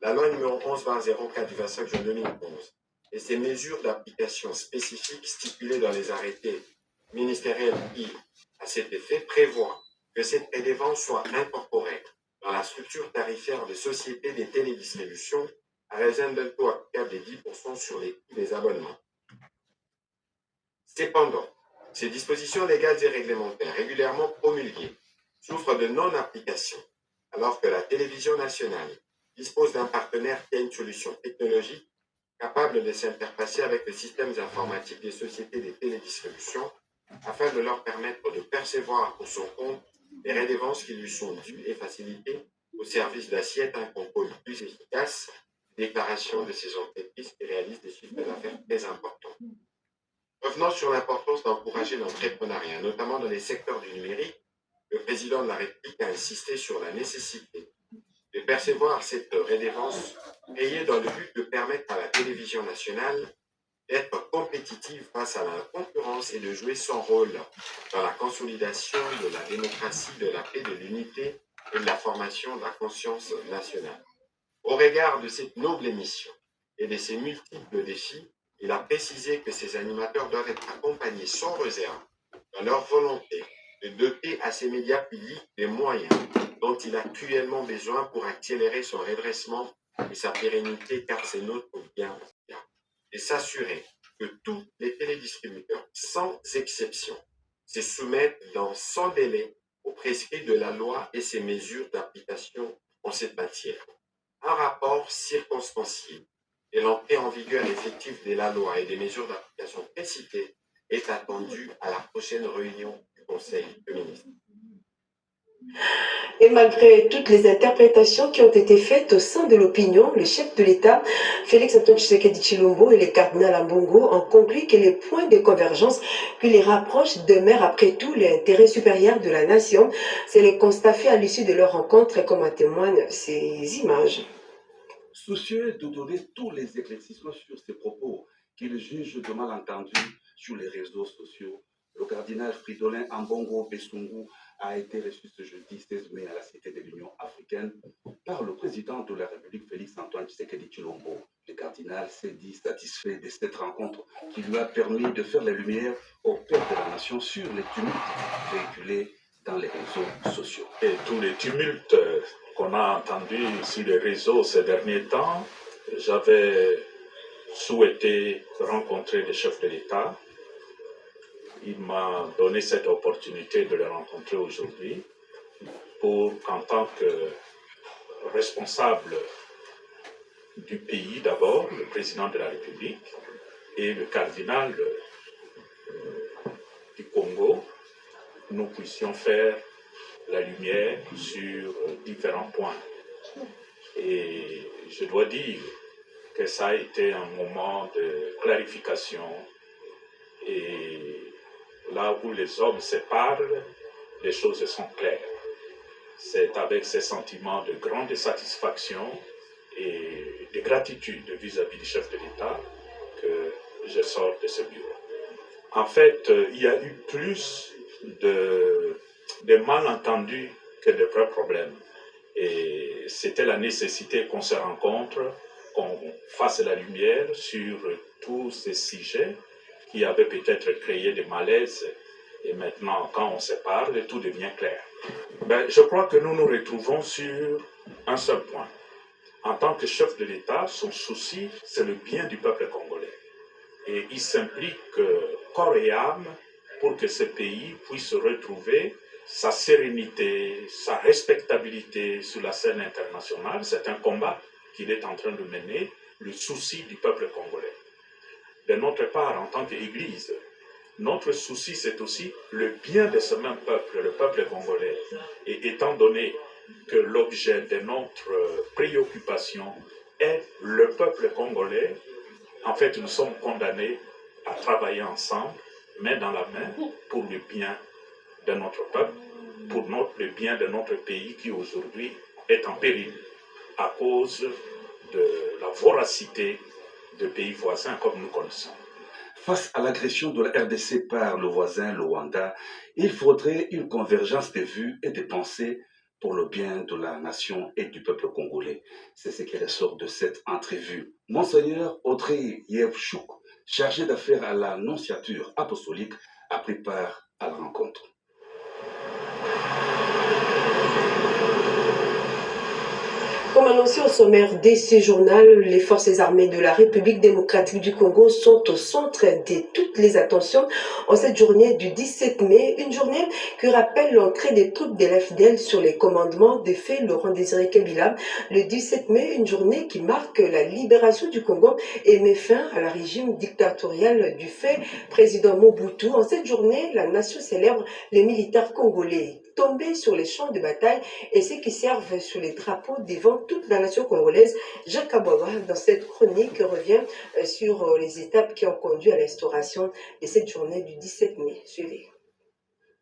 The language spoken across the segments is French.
la loi numéro 11/04 du 25 juin 2011 et ses mesures d'application spécifiques stipulées dans les arrêtés ministériels qui, à cet effet, prévoient que cette redevance soit incorporée dans la structure tarifaire des sociétés des télédistributions à raison d'un taux applicable de 10% sur les coûts des abonnements. Cependant, ces dispositions légales et réglementaires régulièrement promulguées souffrent de non-application, alors que la télévision nationale dispose d'un partenaire qui a une solution technologique capable de s'interfacer avec les systèmes informatiques des sociétés des télédistributions afin de leur permettre de percevoir pour son compte les redevances qui lui sont dues et faciliter au service d'assiette un contrôle plus efficace des déclarations de ces entreprises qui réalisent des chiffres d'affaires très importants. Revenant sur l'importance d'encourager l'entrepreneuriat, notamment dans les secteurs du numérique, le président de la République a insisté sur la nécessité de percevoir cette redevance créée dans le but de permettre à la télévision nationale d'être compétitive face à la concurrence et de jouer son rôle dans la consolidation de la démocratie, de la paix, de l'unité et de la formation de la conscience nationale. Au regard de cette noble mission et de ses multiples défis, il a précisé que ces animateurs doivent être accompagnés sans réserve dans leur volonté de doter à ces médias publics des moyens dont il a cruellement besoin pour accélérer son redressement et sa pérennité, car c'est notre bien, et s'assurer que tous les télédistributeurs, sans exception, se soumettent sans délai aux prescrits de la loi et ses mesures d'application en cette matière. Un rapport circonstancié et l'entrée en vigueur effective de la loi et des mesures d'application précitées est attendu à la prochaine réunion du Conseil de ministres. Et malgré toutes les interprétations qui ont été faites au sein de l'opinion, le chef de l'État, Félix-Antoine Tshisekedi Tshilombo et le cardinal Ambongo ont conclu que les points de convergence qui les rapprochent demeurent après tout l'intérêt supérieur de la nation. C'est le constat fait à l'issue de leur rencontre, comme en témoignent ces images. Soucieux de donner tous les éclaircissements sur ces propos qu'ils jugent de malentendus sur les réseaux sociaux, le cardinal Fridolin Ambongo Besungu a été reçu ce jeudi 16 mai à la Cité de l'Union africaine par le président de la République Félix-Antoine Tshisekedi Tshilombo. Le cardinal s'est dit satisfait de cette rencontre qui lui a permis de faire la lumière au cœur de la nation sur les tumultes véhiculés dans les réseaux sociaux. Et tous les tumultes qu'on a entendus sur les réseaux ces derniers temps, j'avais souhaité rencontrer le chef de l'État. Il m'a donné cette opportunité de le rencontrer aujourd'hui pour qu'en tant que responsable du pays d'abord, le président de la République et le cardinal du Congo, nous puissions faire la lumière sur différents points. Et je dois dire que ça a été un moment de clarification et là où les hommes se parlent, les choses sont claires. C'est avec ces sentiments de grande satisfaction et de gratitude vis-à-vis du chef de l'État que je sors de ce bureau. En fait, il y a eu plus de malentendus que de vrais problèmes. Et c'était la nécessité qu'on se rencontre, qu'on fasse la lumière sur tous ces sujets qui avaient peut-être créé des malaises. Et maintenant, quand on se parle, tout devient clair. Je crois que nous nous retrouvons sur un seul point. En tant que chef de l'État, son souci, c'est le bien du peuple congolais. Et il s'implique corps et âme pour que ce pays puisse retrouver sa sérénité, sa respectabilité sur la scène internationale. C'est un combat qu'il est en train de mener, le souci du peuple congolais. De notre part, en tant qu'Église, notre souci, c'est aussi le bien de ce même peuple, le peuple congolais. Et étant donné que l'objet de notre préoccupation est le peuple congolais, en fait, nous sommes condamnés à travailler ensemble, main dans la main, pour le bien de notre peuple, pour le bien de notre pays qui aujourd'hui est en péril à cause de la voracité de pays voisins comme nous connaissons. Face à l'agression de la RDC par le voisin, le Rwanda, il faudrait une convergence de vues et de pensées pour le bien de la nation et du peuple congolais. C'est ce qui ressort de cette entrevue. Monseigneur Audrey Yevchouk, chargé d'affaires à la nonciature apostolique, a pris part à la rencontre. Comme annoncé au sommaire de ce journal, les forces armées de la République démocratique du Congo sont au centre de toutes les attentions en cette journée du 17 mai, une journée qui rappelle l'entrée des troupes de l'FDL sur les commandements de feu Laurent Désiré Kabila. Le 17 mai, une journée qui marque la libération du Congo et met fin à la régime dictatorial du fait président Mobutu. En cette journée, la nation célèbre les militaires congolais tombés sur les champs de bataille et ceux qui servent sur les drapeaux devant toute la nation congolaise. Jacques Abouaba, dans cette chronique, revient sur les étapes qui ont conduit à l'instauration de cette journée du 17 mai. Suivez.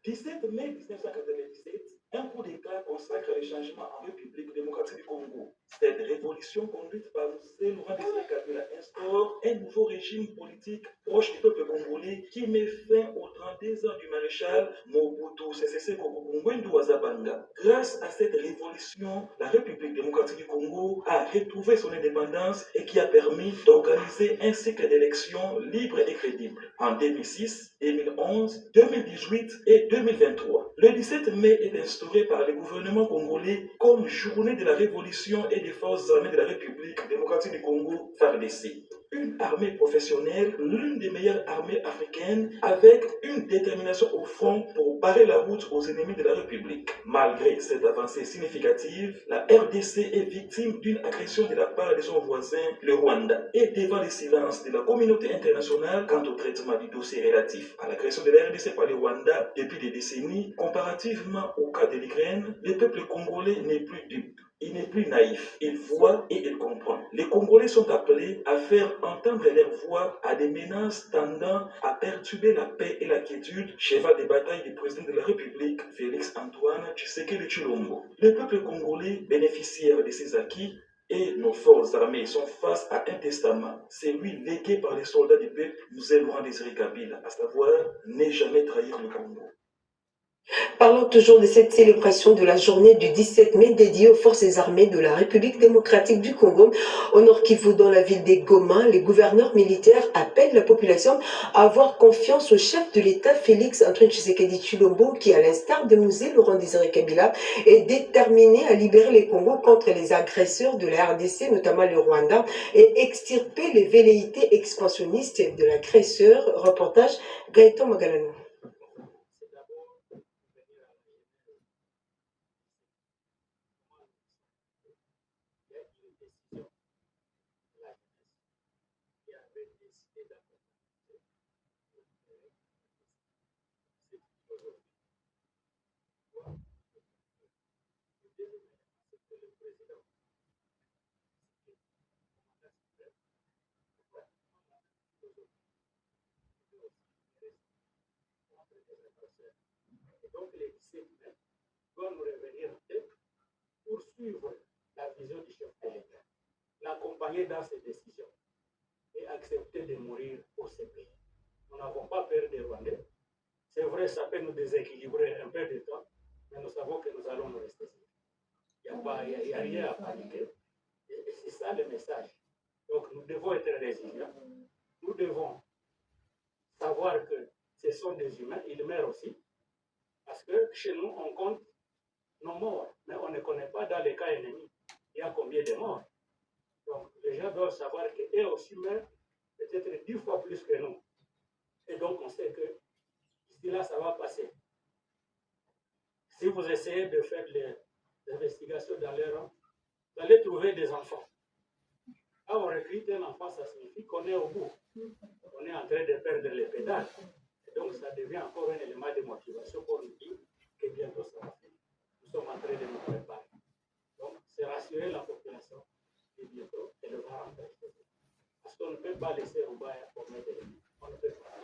17 mai 1997, un coup d'État consacre les changements en République démocratique du Congo. Cette révolution conduite par M. Laurent Désiré Kabila instaure un nouveau régime politique proche du peuple congolais qui met fin aux 32 ans du maréchal Mobutu Sese Seko Ngbendu Wazabanga. Grâce à cette révolution, la République démocratique du Congo a retrouvé son indépendance et qui a permis d'organiser un cycle d'élections libres et crédibles. En 2006, 2011, 2018 et 2023. Le 17 mai est instauré par le gouvernement congolais comme journée de la révolution et des forces armées de la République démocratique du Congo, FARDC. Une armée professionnelle, l'une des meilleures armées africaines, avec une détermination au front pour barrer la route aux ennemis de la République. Malgré cette avancée significative, la RDC est victime d'une agression de la part de son voisin, le Rwanda. Et devant le silence de la communauté internationale quant au traitement du dossier relatif à l'agression de la RDC par le Rwanda depuis des décennies, comparativement au cas de l'Ukraine, le peuple congolais n'est plus dupe. Il n'est plus naïf, il voit et il comprend. Les Congolais sont appelés à faire entendre leur voix à des menaces tendant à perturber la paix et la quiétude, cheval de bataille du président de la République, Félix Antoine Tshisekedi Tshilombo. Le peuple congolais, bénéficiaire de ces acquis, et nos forces armées sont face à un testament, celui légué par les soldats du peuple, M. Laurent Désiré Kabila, à savoir ne jamais trahir le Congo. Parlons toujours de cette célébration de la journée du 17 mai dédiée aux forces armées de la République démocratique du Congo. Au Nord Kivu, dans la ville des Goma, les gouverneurs militaires appellent la population à avoir confiance au chef de l'État Félix Antoine Tshisekedi Tshilombo qui, à l'instar de Musée Laurent Désiré Kabila, est déterminé à libérer les Congos contre les agresseurs de la RDC, notamment le Rwanda, et extirper les velléités expansionnistes de l'agresseur. Reportage Gaëtan Magalano. Donc les 17 mai doivent nous revenir en tête pour suivre la vision du chef de l'État, l'accompagner dans ses décisions et accepter de mourir pour ce pays. Nous n'avons pas peur des Rwandais. C'est vrai, ça peut nous déséquilibrer un peu de temps, mais nous savons que nous allons nous rester. Il n'y a rien à paniquer. Et c'est ça le message. Donc nous devons être résilients. Nous devons savoir que ce sont des humains, ils meurent aussi. Parce que chez nous, on compte nos morts, mais on ne connaît pas dans les cas ennemis. Il y a combien de morts. Donc les gens doivent savoir qu'eux aussi meurent peut-être 10 fois plus que nous. Et donc on sait que d'ici là, ça va passer. Si vous essayez de faire des investigations dans les rangs, vous allez trouver des enfants. Quand on recrute un enfant, ça signifie qu'on est au bout. On est en train de perdre les pédales. Et donc, ça devient encore un élément de motivation pour nous dire que bientôt ça va finir. Nous sommes en train de nous préparer. Donc, c'est rassurer la population et bientôt, elle va rentrer. Parce qu'on ne peut pas laisser Roubaix former des ennemis. On ne peut pas.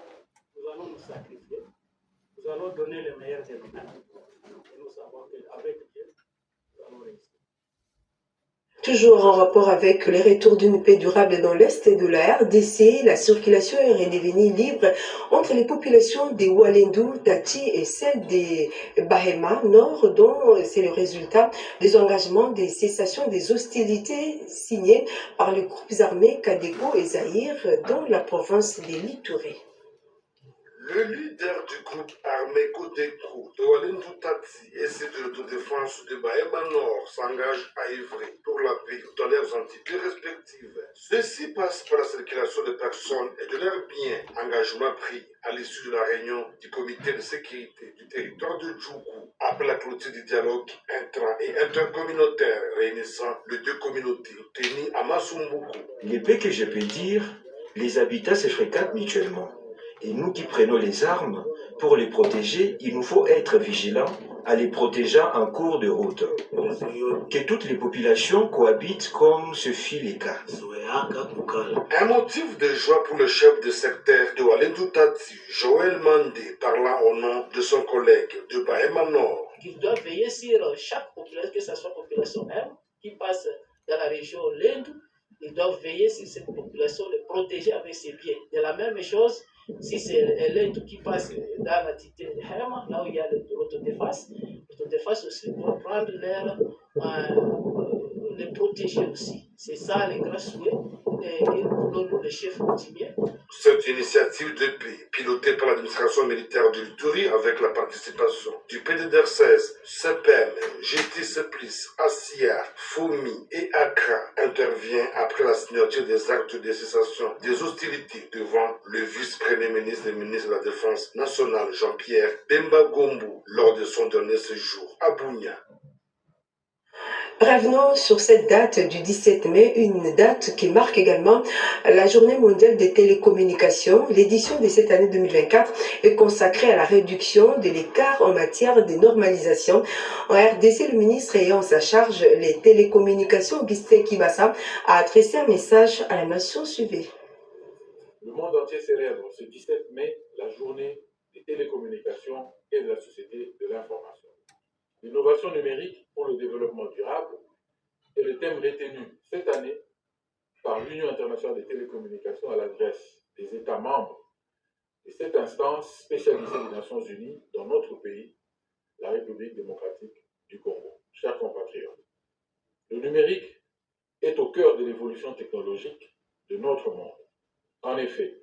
Nous allons nous sacrifier. Nous allons donner le meilleur de nous-mêmes. Et nous savons qu'avec Dieu, nous allons réussir. Toujours en rapport avec les retours d'une paix durable dans l'Est de la RDC, la circulation est redevenue libre entre les populations des Walendu, Tati et celles des Bahema Nord, dont c'est le résultat des engagements des cessations des hostilités signés par les groupes armés Kadeko et Zahir dans la province des Litouré. Le leader du groupe armé Kodeko de Walendu Tati et ses de l'autodéfense de Bahema Nord s'engagent à œuvrer pour la paix dans leurs entités respectives. Ceci passe par la circulation des personnes et de leurs biens, engagement pris à l'issue de la réunion du comité de sécurité du territoire de Djougou après la clôture du dialogue intra- et intercommunautaire réunissant les deux communautés tenues à Masumbuku. Les paix que je peux dire, les habitats se fréquentent mutuellement. Et nous qui prenons les armes, pour les protéger, il nous faut être vigilants à les protéger en cours de route. Que toutes les populations cohabitent comme ce fut le cas. Un motif de joie pour le chef de secteur de Walendu Tati, Joël Mandé, parlant au nom de son collègue de Bahema Nord. Qu'ils doivent veiller sur chaque population, que ce soit population même, qui passe dans la région Lendu, ils doivent veiller sur cette population, les protéger avec ses biens. De la même chose, si c'est Lendu qui passe dans la cité de Hema, là où il y a l'autodéfense aussi doit prendre l'air, les protéger aussi. C'est ça les grands souhaits et pour le chef coutumier. Cette initiative de paix, pilotée par l'administration militaire du Ituri avec la participation du PDDR16, CPM, GT Seplis, ASIA, FOMI et ACRA, intervient après la signature des actes de cessation des hostilités devant le vice-premier ministre et ministre de la Défense nationale Jean-Pierre Bemba Gombo lors de son dernier séjour à Bunia. Revenons sur cette date du 17 mai, une date qui marque également la Journée mondiale des télécommunications. L'édition de cette année 2024 est consacrée à la réduction de l'écart en matière de normalisation. En RDC, le ministre ayant en sa charge les télécommunications, Augustin Kibassa, a adressé un message à la nation suivie. Le monde entier célèbre ce 17 mai la Journée des télécommunications et de la société de l'information. L'innovation numérique pour le développement durable est le thème retenu cette année par l'Union internationale des télécommunications à l'adresse des États membres de cette instance spécialisée des Nations Unies dans notre pays, la République démocratique du Congo. Chers compatriotes, le numérique est au cœur de l'évolution technologique de notre monde. En effet,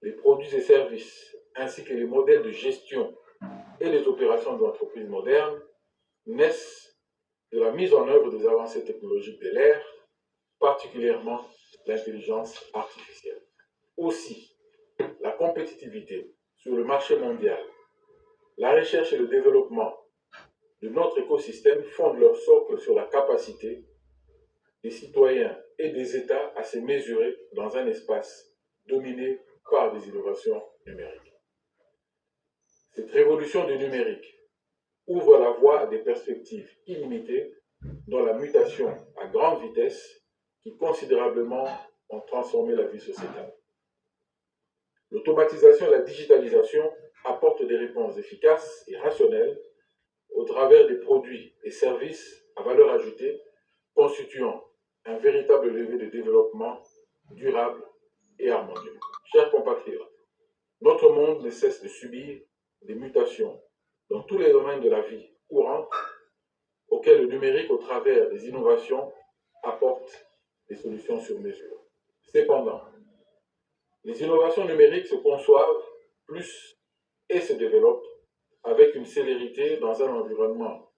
les produits et services ainsi que les modèles de gestion et les opérations de l'entreprise moderne naissent de la mise en œuvre des avancées technologiques de l'ère, particulièrement l'intelligence artificielle. Aussi, la compétitivité sur le marché mondial, la recherche et le développement de notre écosystème fondent leur socle sur la capacité des citoyens et des États à se mesurer dans un espace dominé par des innovations numériques. Cette révolution du numérique ouvre la voie à des perspectives illimitées dans la mutation à grande vitesse qui considérablement ont transformé la vie sociétale. L'automatisation et la digitalisation apportent des réponses efficaces et rationnelles au travers des produits et services à valeur ajoutée constituant un véritable levier de développement durable et harmonieux. Chers compatriotes, notre monde ne cesse de subir des mutations dans tous les domaines de la vie courante auxquels le numérique, au travers des innovations, apporte des solutions sur mesure. Cependant, les innovations numériques se conçoivent plus et se développent avec une célérité dans un environnement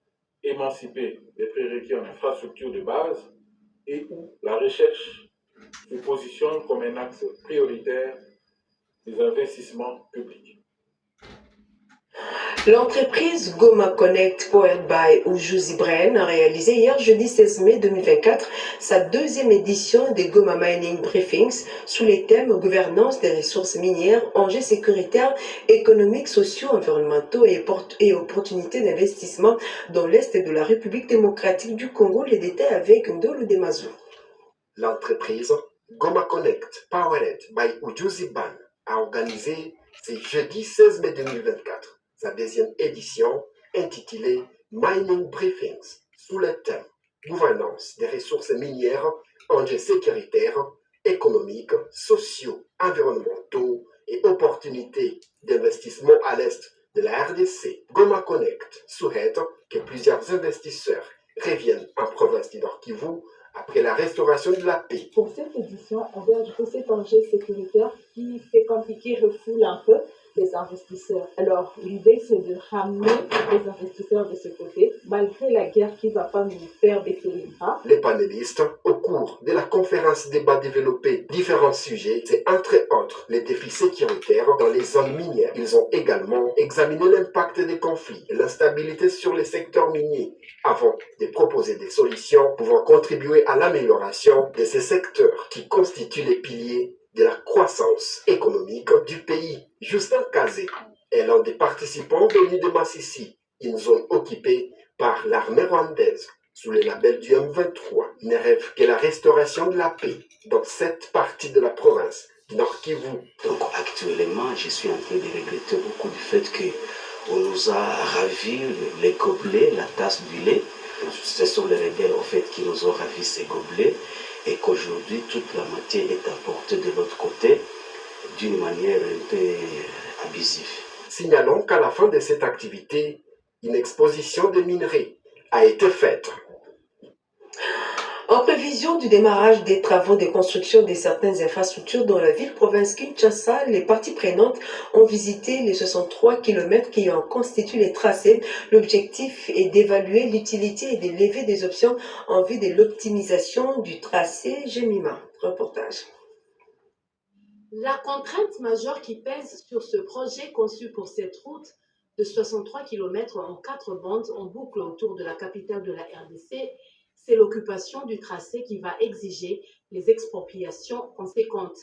émancipé des prérequis en infrastructure de base et où la recherche se positionne comme un axe prioritaire des investissements publics. L'entreprise Goma Connect, powered by Ujuzi Brain, a réalisé hier jeudi 16 mai 2024 sa deuxième édition des Goma Mining Briefings sous les thèmes gouvernance des ressources minières, enjeux sécuritaires, économiques, sociaux, environnementaux et opportunités d'investissement dans l'Est de la République démocratique du Congo. Les détails avec Ndolo Demazou. L'entreprise Goma Connect, powered by Ujuzi Brain, a organisé ce jeudi 16 mai 2024 sa deuxième édition intitulée Mining Briefings sous le thème gouvernance des ressources minières, enjeux sécuritaires, économiques, sociaux, environnementaux et opportunités d'investissement à l'est de la RDC. Goma Connect souhaite que plusieurs investisseurs reviennent en province du Nord Kivu après la restauration de la paix. Pour cette édition, on va ajouter cet enjeu sécuritaire qui fait compliquer, refoule un peu les investisseurs. Alors, l'idée, c'est de ramener les investisseurs de ce côté, malgré la guerre qui ne va pas nous faire baisser les bras. Les panélistes, au cours de la conférence débat développé différents sujets, c'est entre autres les défis sécuritaires dans les zones minières. Ils ont également examiné l'impact des conflits et l'instabilité sur les secteurs miniers avant de proposer des solutions pouvant contribuer à l'amélioration de ces secteurs qui constituent les piliers de la croissance économique du pays. Justin Kazé est l'un des participants venus de Massissi, une zone occupée par l'armée rwandaise. Sous le label du M23, il ne rêve que la restauration de la paix dans cette partie de la province du Nord Kivu. Donc actuellement, je suis en train de regretter beaucoup du fait qu'on nous a ravi les gobelets, la tasse du lait. Ce sont les rebelles en fait qui nous ont ravi ces gobelets et qu'aujourd'hui toute la matière est apportée de l'autre côté d'une manière un peu abusive. Signalons qu'à la fin de cette activité, une exposition de minerais a été faite. En prévision du démarrage des travaux de construction de certaines infrastructures dans la ville-province Kinshasa, les parties prenantes ont visité les 63 km qui en constituent les tracés. L'objectif est d'évaluer l'utilité et de lever des options en vue de l'optimisation du tracé Gemima. Reportage. La contrainte majeure qui pèse sur ce projet conçu pour cette route de 63 km en 4 bandes en boucle autour de la capitale de la RDC, c'est l'occupation du tracé qui va exiger les expropriations conséquentes.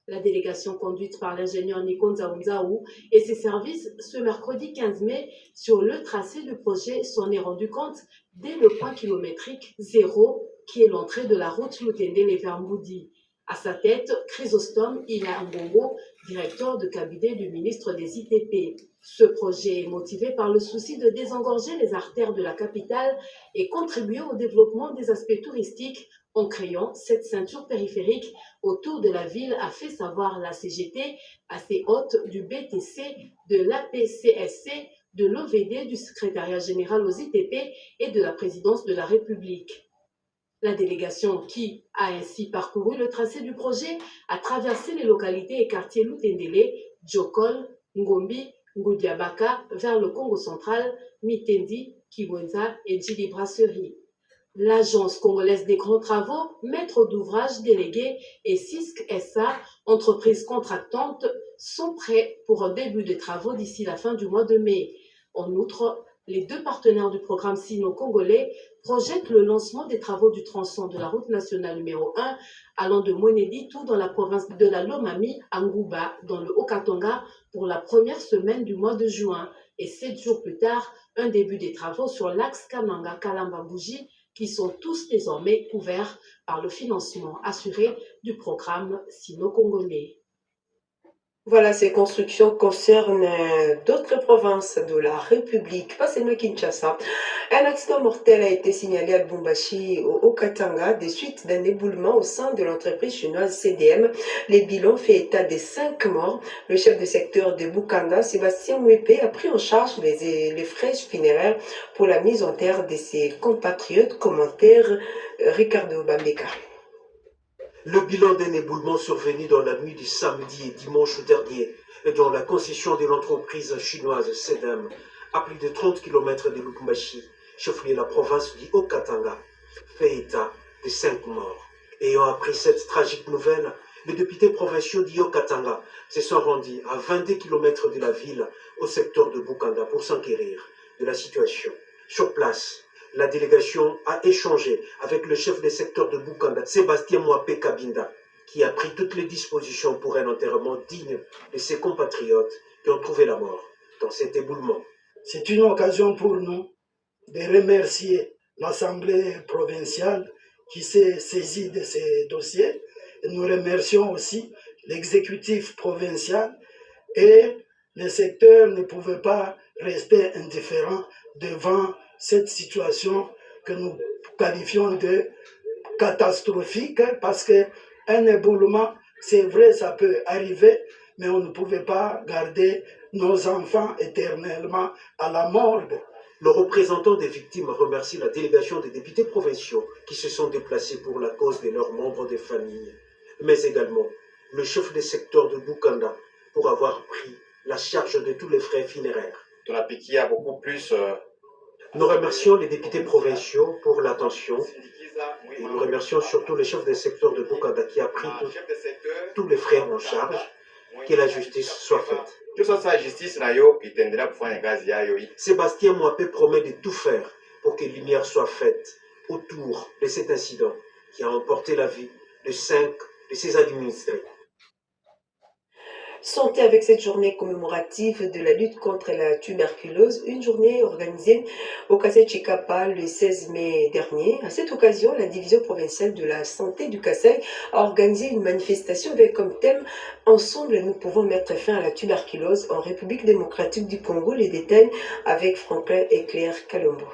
La délégation conduite par l'ingénieur Nico Nzaounzaou et ses services ce mercredi 15 mai sur le tracé du projet s'en est rendu compte dès le point kilométrique 0 qui est l'entrée de la route Lutendele-Vermoudi. À sa tête, Chrysostome Ilambongo, directeur de cabinet du ministre des ITP. Ce projet est motivé par le souci de désengorger les artères de la capitale et contribuer au développement des aspects touristiques en créant cette ceinture périphérique autour de la ville, a fait savoir la CGT à ses hôtes du BTC, de l'APCSC, de l'OVD, du secrétariat général aux ITP et de la présidence de la République. La délégation qui a ainsi parcouru le tracé du projet a traversé les localités et quartiers Lutendele, Djokol, Ngombi, Ngoudiabaka vers le Congo central, Mitendi, Kibwenza et Djili Brasserie. L'Agence congolaise des grands travaux, maître d'ouvrage délégué et CISC SA, entreprise contractante, sont prêts pour un début de travaux d'ici la fin du mois de mai. En outre, les deux partenaires du programme sino-congolais projettent le lancement des travaux du tronçon de la route nationale numéro 1 allant de Mwenedi tout dans la province de la Lomami à Ngouba, dans le Haut-Katanga, pour la première semaine du mois de juin. Et 7 jours plus tard, un début des travaux sur l'axe Kananga-Kalamba-Bougie, qui sont tous désormais couverts par le financement assuré du programme sino-congolais. Voilà, ces constructions concernent d'autres provinces de la République, pas seulement Kinshasa. Un accident mortel a été signalé à Lubumbashi, au Haut-Katanga, des suites d'un éboulement au sein de l'entreprise chinoise CDM. Les bilans fait état de 5 morts. Le chef de secteur de Bukanda, Sébastien Mouepé, a pris en charge les frais funéraires pour la mise en terre de ses compatriotes. Commentaire Ricardo Bambeka. Le bilan d'un éboulement survenu dans la nuit du samedi et dimanche dernier dans la concession de l'entreprise chinoise CDM à plus de 30 km de Lubumbashi, chef-lieu de la province du Haut-Katanga, fait état de 5 morts. Ayant appris cette tragique nouvelle, les députés provinciaux du Haut-Katanga se sont rendus à 22 km de la ville au secteur de Bukanda pour s'enquérir de la situation. Sur place, la délégation a échangé avec le chef des secteurs de Bukanda, Sébastien Mouapé Kabinda, qui a pris toutes les dispositions pour un enterrement digne de ses compatriotes qui ont trouvé la mort dans cet éboulement. C'est une occasion pour nous de remercier l'Assemblée provinciale qui s'est saisie de ces dossiers. Et nous remercions aussi l'exécutif provincial et les secteurs ne pouvaient pas rester indifférents devant cette situation que nous qualifions de catastrophique parce qu'un éboulement, c'est vrai, ça peut arriver, mais on ne pouvait pas garder nos enfants éternellement à la morgue. Le représentant des victimes remercie la délégation des députés provinciaux qui se sont déplacés pour la cause de leurs membres des familles, mais également le chef des secteurs de Bukanda pour avoir pris la charge de tous les frais funéraires. Tunapikia beaucoup plus. Nous remercions les députés provinciaux pour l'attention et nous remercions surtout le chef des secteurs de Bukanda qui a pris tous les frais en charge. Que la justice soit faite. Sébastien Mouapé promet de tout faire pour que lumière soit faite autour de cet incident qui a emporté la vie de 5 de ses administrés. Santé avec cette journée commémorative de la lutte contre la tuberculose, une journée organisée au Kasaï Chikapa le 16 mai dernier. À cette occasion, la division provinciale de la santé du Kasaï a organisé une manifestation avec comme thème « Ensemble, nous pouvons mettre fin à la tuberculose en République démocratique du Congo ». Les détails avec Franklin et Claire Kalombo.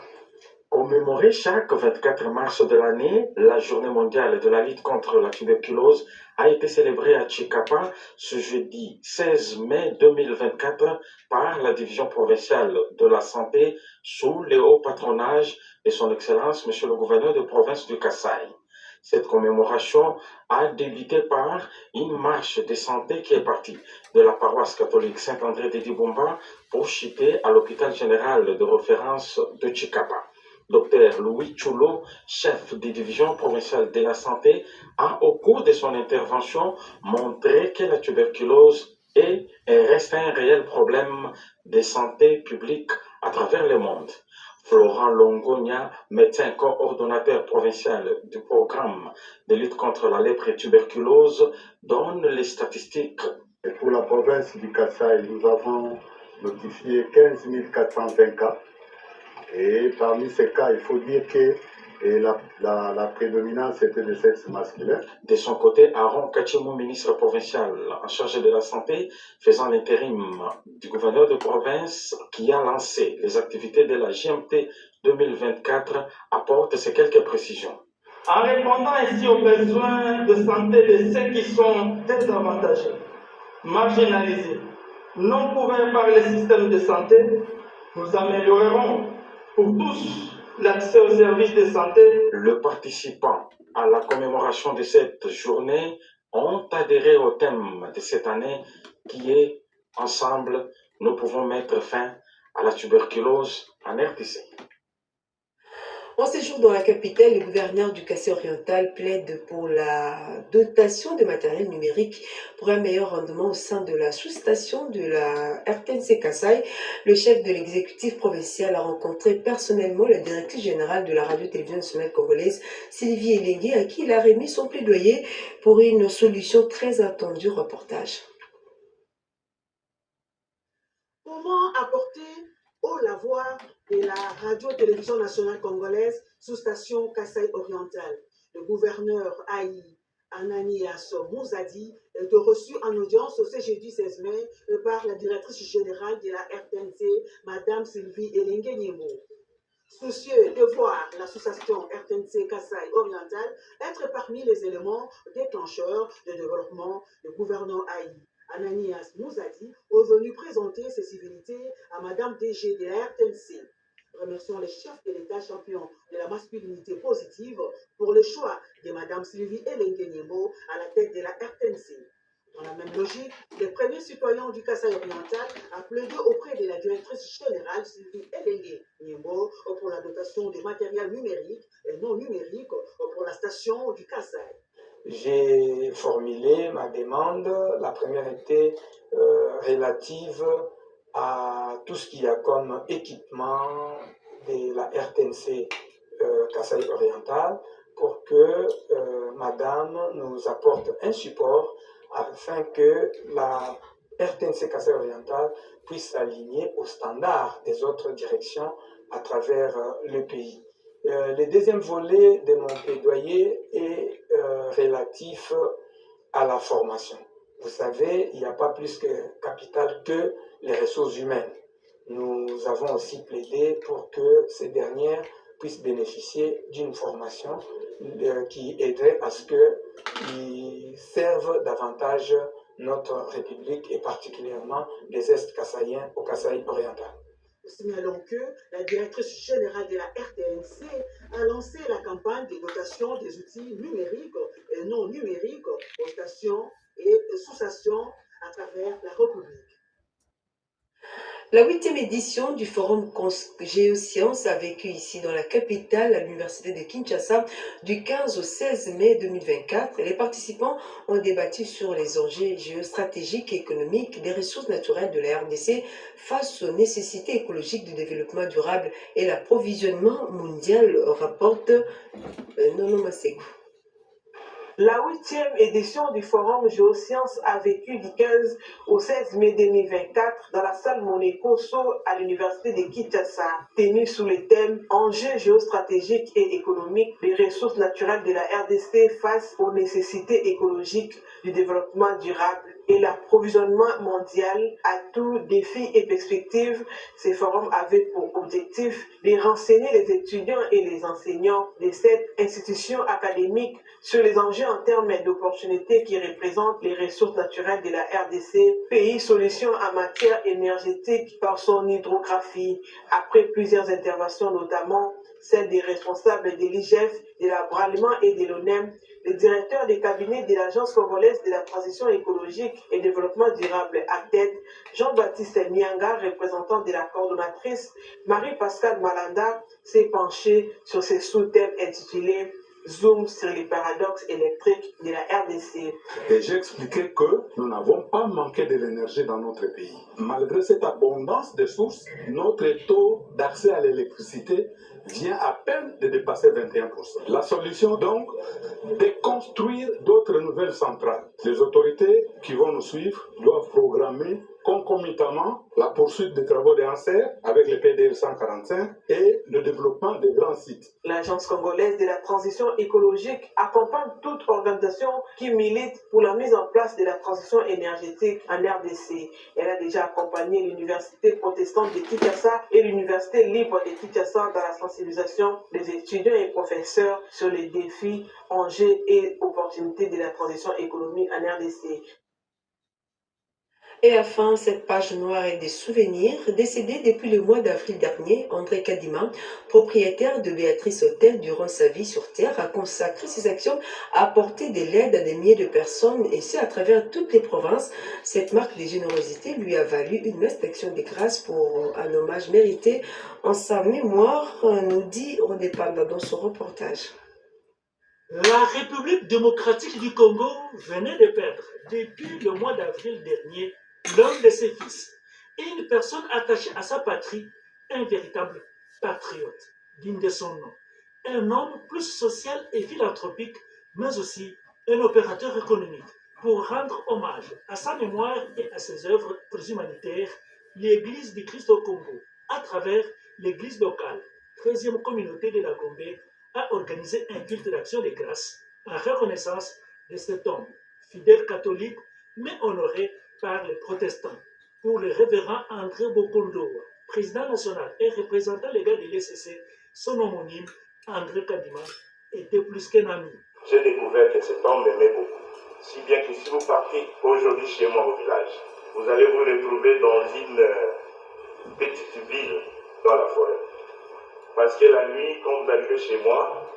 Commémorer chaque 24 mars de l'année, la journée mondiale de la lutte contre la tuberculose a été célébrée à Chikapa ce jeudi 16 mai 2024 par la division provinciale de la santé sous le haut patronage de son Excellence, Monsieur le gouverneur de province du Kasaï. Cette commémoration a débuté par une marche de santé qui est partie de la paroisse catholique Saint-André de Dibumba pour chuter à l'hôpital général de référence de Chikapa. Dr Louis Chulo, chef des divisions provinciales de la santé, a au cours de son intervention montré que la tuberculose est et reste un réel problème de santé publique à travers le monde. Florent Longonia, médecin coordonnateur provincial du programme de lutte contre la lèpre et tuberculose, donne les statistiques. Et pour la province du Kasaï, nous avons notifié 15 420 cas. Et parmi ces cas, il faut dire que la prédominance était de sexe masculin. De son côté, Aaron Kachimou, ministre provincial en charge de la santé, faisant l'intérim du gouverneur de province qui a lancé les activités de la JMT 2024, apporte ces quelques précisions. En répondant ainsi aux besoins de santé de ceux qui sont désavantagés, marginalisés, non couverts par les systèmes de santé, nous améliorerons pour tous l'accès aux services de santé. Les participants à la commémoration de cette journée ont adhéré au thème de cette année qui est « Ensemble, nous pouvons mettre fin à la tuberculose en RDC ». En séjour dans la capitale, le gouverneur du Kasaï oriental plaide pour la dotation de matériel numérique pour un meilleur rendement au sein de la sous-station de la RTNC Kasaï. Le chef de l'exécutif provincial a rencontré personnellement la directrice générale de la radio-télévision nationale congolaise, Sylvie Elengue, à qui il a remis son plaidoyer pour une solution très attendue. Reportage. Comment apporter la voix de la radio-télévision nationale congolaise sous station Kasaï oriental? Le gouverneur Aïe Ananias Mouzadi est reçu en audience ce jeudi 16 mai par la directrice générale de la RTNC, Madame Sylvie Elengue Niembo. Soucieux de voir l'association RTNC Kasaï oriental être parmi les éléments déclencheurs de développement, le gouverneur Aïe Ananias Mouzadi est venu présenter ses civilités à Madame DG de la RTNC. Remercions les chefs de l'État champion de la masculinité positive pour le choix de Madame Sylvie Elengue Niembo à la tête de la RTNC. Dans la même logique, les premiers citoyens du Kasaï oriental a plaidé auprès de la directrice générale Sylvie Elengue Niembo pour la dotation de matériel numérique et non numérique pour la station du Kasaï. J'ai formulé ma demande. La première était relative à tout ce qu'il y a comme équipement de la RTNC Kasaï oriental pour que Madame nous apporte un support afin que la RTNC Kasaï oriental puisse s'aligner aux standards des autres directions à travers le pays. Le deuxième volet de mon plaidoyer est relatif à la formation. Vous savez, il n'y a pas plus que capital que les ressources humaines. Nous avons aussi plaidé pour que ces dernières puissent bénéficier d'une formation qui aiderait à ce qu'ils servent davantage notre République et particulièrement les Est-Kassaïens au Kasaï oriental. Signalons que la directrice générale de la RTNC a lancé la campagne de dotation des outils numériques et non numériques aux stations et sous-stations à travers la République. La 8e édition du Forum Géosciences a vécu ici dans la capitale, à l'Université de Kinshasa, du 15 au 16 mai 2024. Les participants ont débattu sur les enjeux géostratégiques et économiques des ressources naturelles de la RDC face aux nécessités écologiques du développement durable et l'approvisionnement mondial, rapporte Nono Maseko. La 8e édition du Forum Géosciences a vécu du 15 au 16 mai 2024 dans la salle Monécoso à l'Université de Kinshasa, tenue sous le thème Enjeux géostratégiques et économiques des ressources naturelles de la RDC face aux nécessités écologiques du développement durable et l'approvisionnement mondial à tous défis et perspectives. Ces forums avaient pour objectif de renseigner les étudiants et les enseignants de cette institution académique sur les enjeux en termes d'opportunités qui représentent les ressources naturelles de la RDC, pays solution en matière énergétique par son hydrographie. Après plusieurs interventions, notamment celle des responsables de l'IGF, de l'Abralement et de l'ONEM, le directeur des cabinets de l'Agence congolaise de la transition écologique et développement durable, ACTED, Jean-Baptiste Mianga, représentant de la coordonnatrice, Marie-Pascale Malanda, s'est penché sur ces sous-thèmes intitulés Zoom sur les paradoxes électriques de la RDC. Et j'ai expliqué que nous n'avons pas manqué de l'énergie dans notre pays. Malgré cette abondance de sources, notre taux d'accès à l'électricité vient à peine de dépasser 21%. La solution donc, de construire d'autres nouvelles centrales. Les autorités qui vont nous suivre doivent programmer concomitamment la poursuite des travaux de ANSER avec le PDL 145 et le développement des grands sites. L'Agence congolaise de la transition écologique accompagne toute organisation qui milite pour la mise en place de la transition énergétique en RDC. Elle a déjà accompagné l'Université protestante de Kinshasa et l'Université libre de Kinshasa dans la sensibilisation des étudiants et professeurs sur les défis, enjeux et opportunités de la transition économique en RDC. Et enfin, cette page noire et des souvenirs, décédé depuis le mois d'avril dernier, André Kadima, propriétaire de Béatrice Hôtel durant sa vie sur Terre, a consacré ses actions à apporter de l'aide à des milliers de personnes, et ce à travers toutes les provinces. Cette marque de générosité lui a valu une messe d'action de grâce pour un hommage mérité en sa mémoire, nous dit Rodépanda dans son reportage. La République démocratique du Congo venait de perdre, depuis le mois d'avril dernier, l'un de ses fils, une personne attachée à sa patrie, un véritable patriote, digne de son nom, un homme plus social et philanthropique, mais aussi un opérateur économique. Pour rendre hommage à sa mémoire et à ses œuvres humanitaires, l'Église du Christ au Congo, à travers l'Église locale, 13e communauté de la Gombe, a organisé un culte d'action de grâce en reconnaissance de cet homme, fidèle catholique, mais honoré par les protestants. Pour le révérend André Bokondo, président national et représentant légal de l'ECC, son homonyme, André Kadima, était plus qu'un ami. J'ai découvert que cet homme m'aimait beaucoup, si bien que si vous partez aujourd'hui chez moi au village, vous allez vous retrouver dans une petite ville dans la forêt. Parce que la nuit, quand vous arrivez chez moi,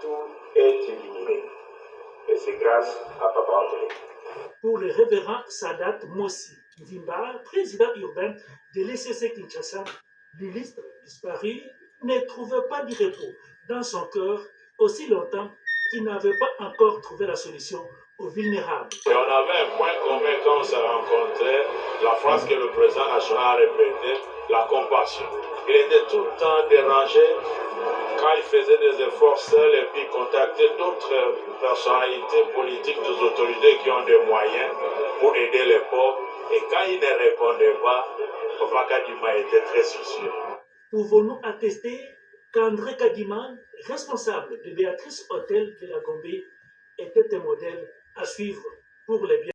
tout est illuminé. Et c'est grâce à Papa André. Pour le révérend Sadat Mossi Ndimba, président urbain de l'ECC Kinshasa, l'illustre disparu ne trouvait pas de repos dans son cœur aussi longtemps qu'il n'avait pas encore trouvé la solution aux vulnérables. Et on avait un point commun quand on s'est rencontrés, la phrase que le président national a répétée, la compassion. Il était tout le temps dérangé quand il faisait des efforts seuls et puis contacter d'autres personnalités politiques, des autorités qui ont des moyens pour aider les pauvres. Et quand il ne répondait pas, Papa Kadima était très soucieux. Pouvons-nous attester qu'André Kadima, responsable de Béatrice Hôtel de la Gombe, était un modèle à suivre pour les biens